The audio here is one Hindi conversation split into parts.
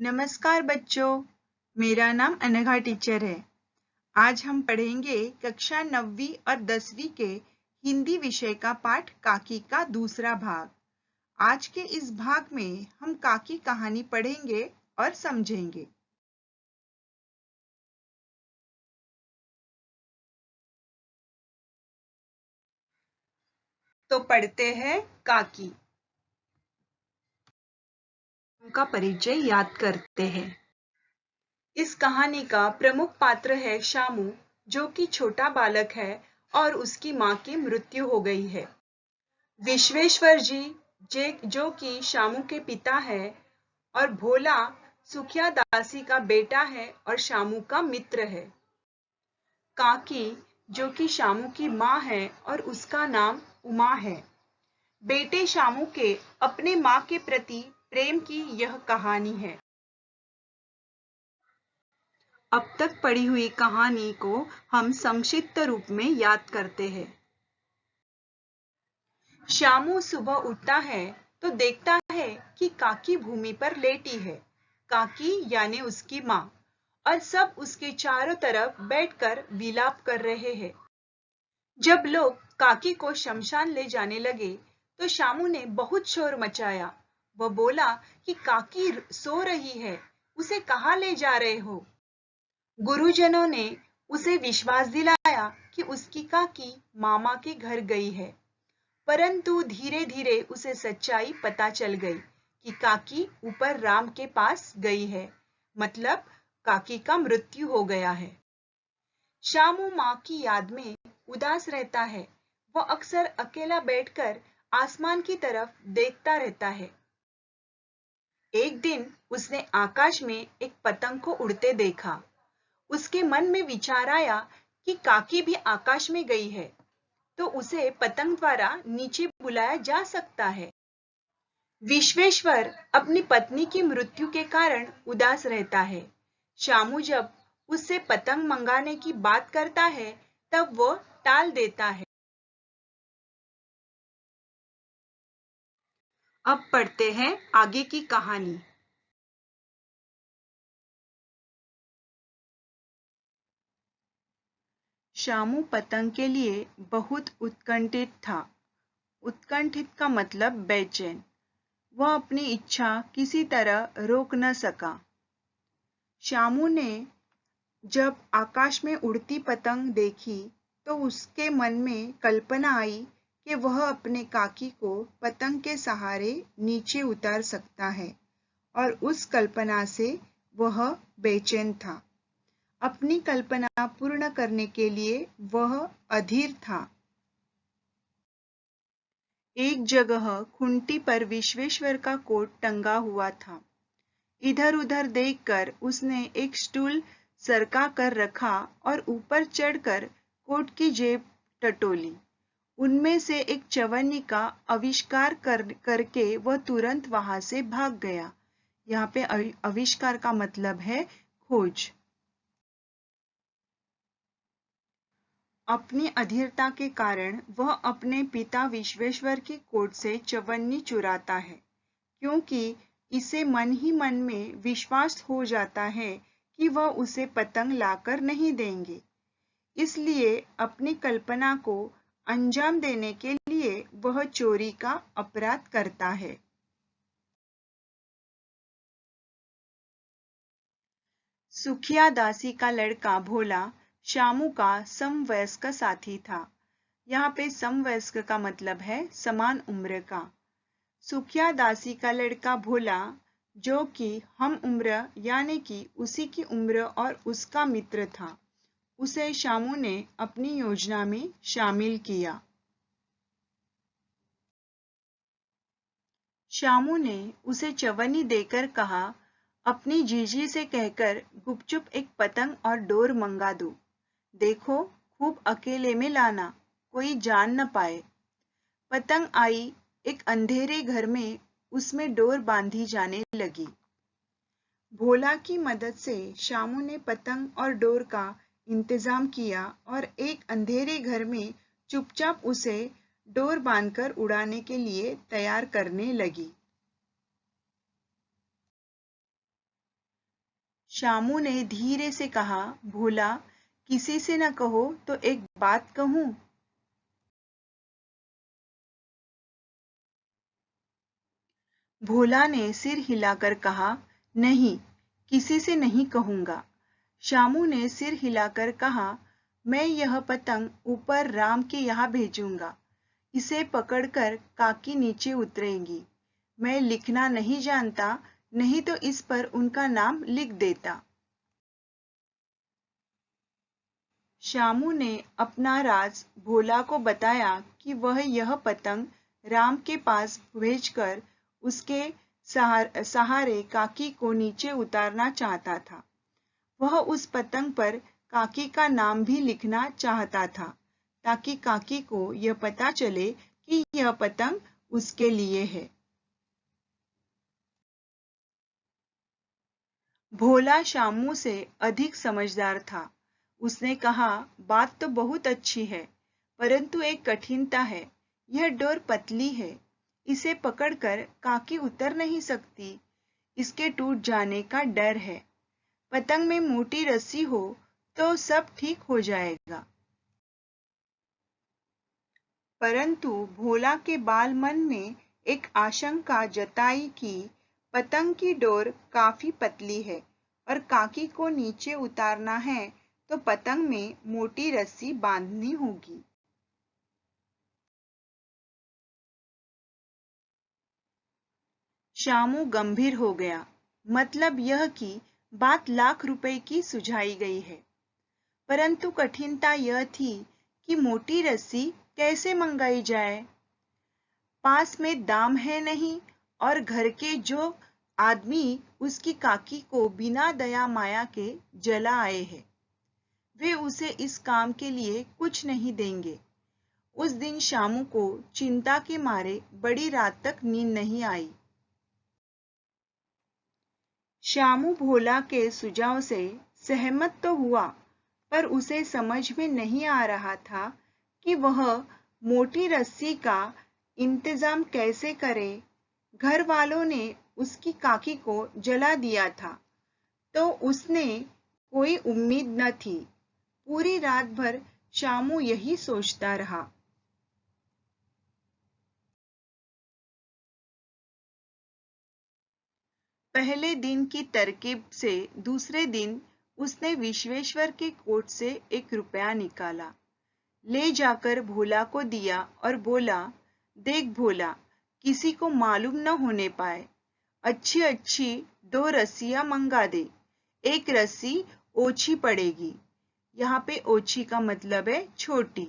नमस्कार बच्चों, मेरा नाम अनघा टीचर है। आज हम पढ़ेंगे कक्षा 9वीं और 10वीं के हिंदी विषय का पाठ काकी का दूसरा भाग। आज के इस भाग में हम काकी कहानी पढ़ेंगे और समझेंगे। तो पढ़ते हैं काकी। उनका परिचय याद करते हैं। इस कहानी का प्रमुख पात्र है शामू, जो कि छोटा बालक है और उसकी माँ की मृत्यु हो गई है। विश्वेश्वर जी जो कि शामू के पिता है और भोला सुखिया दासी का बेटा है और शामू का मित्र है। काकी जो कि शामू की माँ है और उसका नाम उमा है। बेटे शामू के अपने माँ के प्रति प्रेम की यह कहानी है। अब तक पढ़ी हुई कहानी को हम संक्षिप्त रूप में याद करते हैं। शामू सुबह उठता है तो देखता है कि काकी भूमि पर लेटी है। काकी यानी उसकी माँ, और सब उसके चारों तरफ बैठकर विलाप कर रहे हैं। जब लोग काकी को शमशान ले जाने लगे तो शामू ने बहुत शोर मचाया। वह बोला कि काकी सो रही है, उसे कहाँ ले जा रहे हो? गुरुजनों ने उसे विश्वास दिलाया कि उसकी काकी मामा के घर गई है, परंतु धीरे धीरे उसे सच्चाई पता चल गई कि काकी ऊपर राम के पास गई है, मतलब काकी का मृत्यु हो गया है। शामू माँ की याद में उदास रहता है। वह अक्सर अकेला बैठकर आसमान की तरफ देखता रहता है। एक दिन उसने आकाश में एक पतंग को उड़ते देखा। उसके मन में विचार आया कि काकी भी आकाश में गई है, तो उसे पतंग द्वारा नीचे बुलाया जा सकता है। विश्वेश्वर अपनी पत्नी की मृत्यु के कारण उदास रहता है। शामू जब उससे पतंग मंगाने की बात करता है तब वो टाल देता है। अब पढ़ते हैं आगे की कहानी। शामू पतंग के लिए बहुत उत्कंठित था। उत्कंठित का मतलब बेचैन। वह अपनी इच्छा किसी तरह रोक न सका। शामू ने जब आकाश में उड़ती पतंग देखी तो उसके मन में कल्पना आई कि वह अपने काकी को पतंग के सहारे नीचे उतार सकता है, और उस कल्पना से वह बेचैन था। अपनी कल्पना पूर्ण करने के लिए वह अधीर था। एक जगह खूंटी पर विश्वेश्वर का कोट टंगा हुआ था। इधर उधर देखकर उसने एक स्टूल सरका कर रखा और ऊपर चढ़कर कोट की जेब टटोली। उनमें से एक चवन्नी का आविष्कार करके वह तुरंत वहां से भाग गया। यहाँ पे आविष्कार का मतलब है खोज। अपनी अधीरता के कारण वह अपने पिता विश्वेश्वर के कोट से चवन्नी चुराता है, क्योंकि इसे मन ही मन में विश्वास हो जाता है कि वह उसे पतंग लाकर नहीं देंगे। इसलिए अपनी कल्पना को अंजाम देने के लिए वह चोरी का अपराध करता है। सुखिया दासी का लड़का भोला शामू का समवयस्क साथी था। यहाँ पे समवयस्क का मतलब है समान उम्र का। सुखिया दासी का लड़का भोला, जो कि हम उम्र यानी कि उसी की उम्र और उसका मित्र था, उसे शामू ने अपनी योजना में शामिल किया। शामू ने उसे चवन्नी देकर कहा, अपनी जीजी से कहकर गुपचुप एक पतंग और डोर मंगा दो। देखो, खूब अकेले में लाना, कोई जान न पाए। पतंग आई। एक अंधेरे घर में उसमें डोर बांधी जाने लगी। भोला की मदद से शामू ने पतंग और डोर का इंतजाम किया और एक अंधेरे घर में चुपचाप उसे डोर बांधकर उड़ाने के लिए तैयार करने लगी। शामू ने धीरे से कहा, भोला, किसी से न कहो तो एक बात कहूं? भोला ने सिर हिलाकर कहा, नहीं, किसी से नहीं कहूंगा। शामू ने सिर हिलाकर कहा, मैं यह पतंग ऊपर राम के यहाँ भेजूंगा। इसे पकड़कर काकी नीचे उतरेगी। मैं लिखना नहीं जानता, नहीं तो इस पर उनका नाम लिख देता। शामू ने अपना राज भोला को बताया कि वह यह पतंग राम के पास भेजकर उसके सहारे काकी को नीचे उतारना चाहता था। वह उस पतंग पर काकी का नाम भी लिखना चाहता था, ताकि काकी को यह पता चले कि यह पतंग उसके लिए है। भोला शामू से अधिक समझदार था। उसने कहा, बात तो बहुत अच्छी है, परंतु एक कठिनता है। यह डोर पतली है, इसे पकड़कर काकी उतर नहीं सकती। इसके टूट जाने का डर है। पतंग में मोटी रस्सी हो तो सब ठीक हो जाएगा। परंतु भोला के बाल मन ने एक आशंका जताई कि पतंग की डोर काफी पतली है और काकी को नीचे उतारना है तो पतंग में मोटी रस्सी बांधनी होगी। शामू गंभीर हो गया। मतलब यह कि बात लाख रुपए की सुझाई गई है, परंतु कठिनता यह थी कि मोटी रस्सी कैसे मंगाई जाए। पास में दाम है नहीं, और घर के जो आदमी उसकी काकी को बिना दया माया के जला आए हैं, वे उसे इस काम के लिए कुछ नहीं देंगे। उस दिन शामू को चिंता के मारे बड़ी रात तक नींद नहीं आई। शामू भोला के सुझाव से सहमत तो हुआ, पर उसे समझ में नहीं आ रहा था कि वह मोटी रस्सी का इंतजाम कैसे करे। घर वालों ने उसकी काकी को जला दिया था, तो उसने कोई उम्मीद न थी। पूरी रात भर शामू यही सोचता रहा। पहले दिन की तरकीब से दूसरे दिन उसने विश्वेश्वर के कोट से 1 रुपया निकाला, ले जाकर भोला को दिया और बोला, देख भोला, किसी को मालूम न होने पाए। अच्छी अच्छी 2 रस्सियां मंगा दे। एक रस्सी ओछी पड़ेगी। यहाँ पे ओछी का मतलब है छोटी।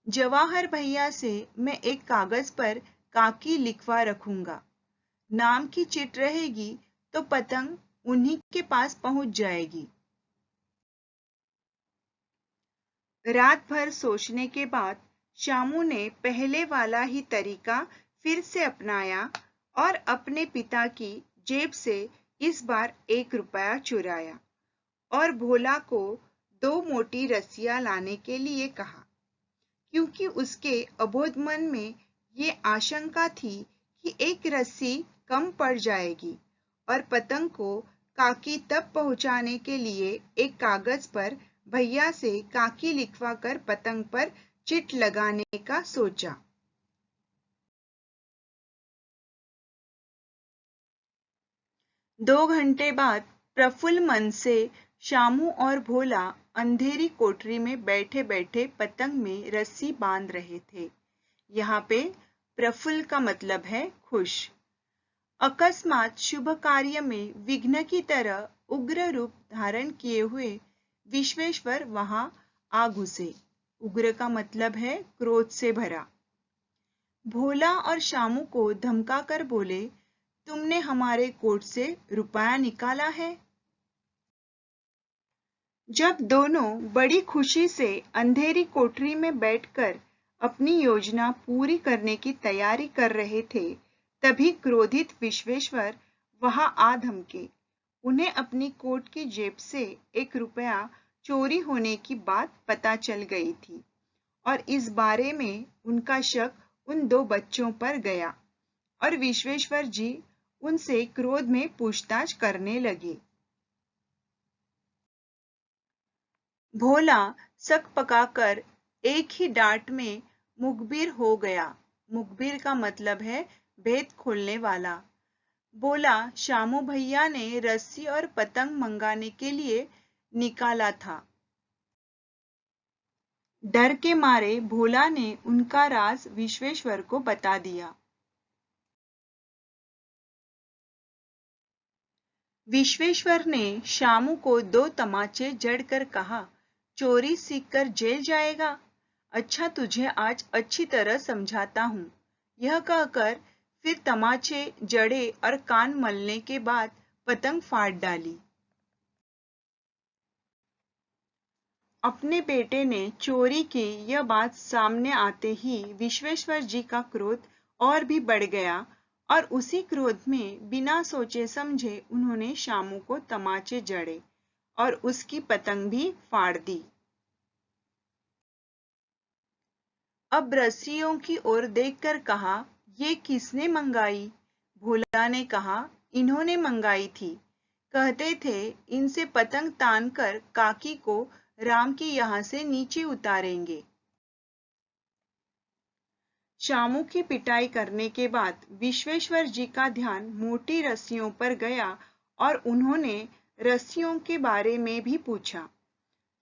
जवाहर भैया से मैं एक कागज पर काकी लिखवा रखूंगा। नाम की चिट रहेगी तो पतंग उन्हीं के पास पहुंच जाएगी। रात भर सोचने के बाद शामू ने पहले वाला ही तरीका फिर से अपनाया और अपने पिता की जेब से इस बार 1 रुपया चुराया और भोला को 2 मोटी रस्सियां लाने के लिए कहा, क्योंकि उसके अबोध मन में ये आशंका थी कि एक रस्सी कम पड़ जाएगी और पतंग को काकी तक पहुंचाने के लिए एक कागज पर भैया से काकी लिखवा कर पतंग पर चिट लगाने का सोचा। दो घंटे बाद प्रफुल्ल मन से शामू और भोला अंधेरी कोठरी में बैठे बैठे पतंग में रस्सी बांध रहे थे। यहाँ पे प्रफुल्ल का मतलब है खुश। अकस्मात शुभ कार्य में विघ्न की तरह उग्र रूप धारण किए हुए विश्वेश्वर वहां आ घुसे। उग्र का मतलब है क्रोध से भरा। भोला और शामू को धमका कर बोले, तुमने हमारे कोट से रुपया निकाला है। जब दोनों बड़ी खुशी से अंधेरी कोठरी में बैठकर अपनी योजना पूरी करने की तैयारी कर रहे थे, तभी क्रोधित विश्वेश्वर वहां आ धमके। उन्हें अपनी कोट की जेब से 1 रुपया चोरी होने की बात पता चल गई थी और इस बारे में उनका शक उन 2 बच्चों पर गया और विश्वेश्वर जी उनसे क्रोध में पूछताछ करने लगे। भोला सक पकाकर एक ही डांट में मुखबिर हो गया। मुखबिर का मतलब है भेद खोलने वाला। बोला, शामू भैया ने रस्सी और पतंग मंगाने के लिए निकाला था। डर के मारे भोला ने उनका राज विश्वेश्वर को बता दिया। विश्वेश्वर ने शामू को 2 तमाचे जड़कर कहा, चोरी सीखकर जेल जाएगा? अच्छा, तुझे आज अच्छी तरह समझाता हूँ। यह कहकर फिर तमाचे जड़े और कान मलने के बाद पतंग फाड़ डाली। अपने बेटे ने चोरी की यह बात सामने आते ही विश्वेश्वर जी का क्रोध और भी बढ़ गया और उसी क्रोध में बिना सोचे समझे उन्होंने शामू को तमाचे जड़े और उसकी पतंग भी फाड़ दी। अब रस्सियों की ओर देखकर कहा, ये किसने मंगाई? भोला ने कहा, इन्होंने मंगाई थी। कहते थे इनसे पतंग तानकर काकी को राम की यहाँ से नीचे उतारेंगे। शामू की पिटाई करने के बाद विश्वेश्वर जी का ध्यान मोटी रस्सियों पर गया और उन्होंने रस्सियों के बारे में भी पूछा।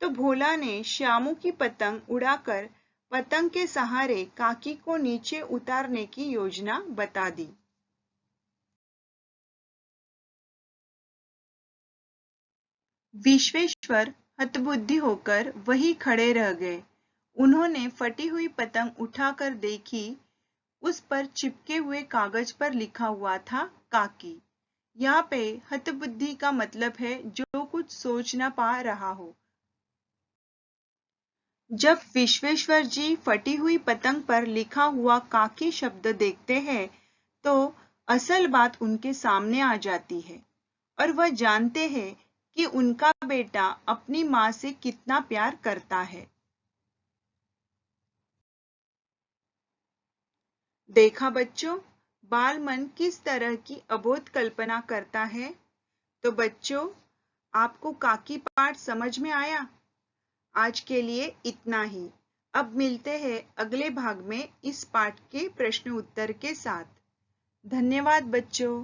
तो भोला ने शामू की पतंग उड़ाकर पतंग के सहारे काकी को नीचे उतारने की योजना बता दी। विश्वेश्वर हतबुद्धि होकर वहीं खड़े रह गए। उन्होंने फटी हुई पतंग उठाकर देखी। उस पर चिपके हुए कागज पर लिखा हुआ था काकी। यहाँ पे हतबुद्धि का मतलब है जो कुछ सोच ना पा रहा हो। जब विश्वेश्वर जी फटी हुई पतंग पर लिखा हुआ काकी शब्द देखते हैं तो असल बात उनके सामने आ जाती है और वह जानते हैं कि उनका बेटा अपनी माँ से कितना प्यार करता है। देखा बच्चों, बाल मन किस तरह की अबोध कल्पना करता है। तो बच्चों, आपको काकी पाठ समझ में आया? आज के लिए इतना ही। अब मिलते हैं अगले भाग में इस पाठ के प्रश्न उत्तर के साथ। धन्यवाद बच्चों।